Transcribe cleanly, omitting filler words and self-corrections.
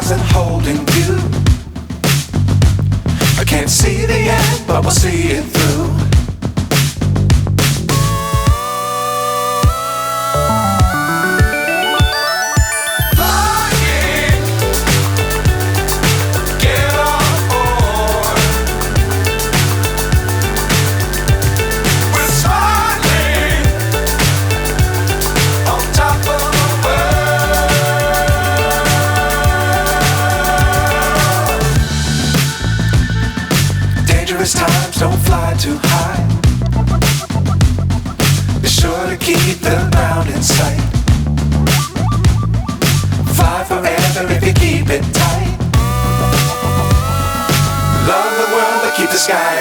stars and holding you. I can't see the end, but we'll see it through. Times don't fly too high. Be sure to keep the ground in sight. Fly forever if you keep it tight. Love the world but keep the sky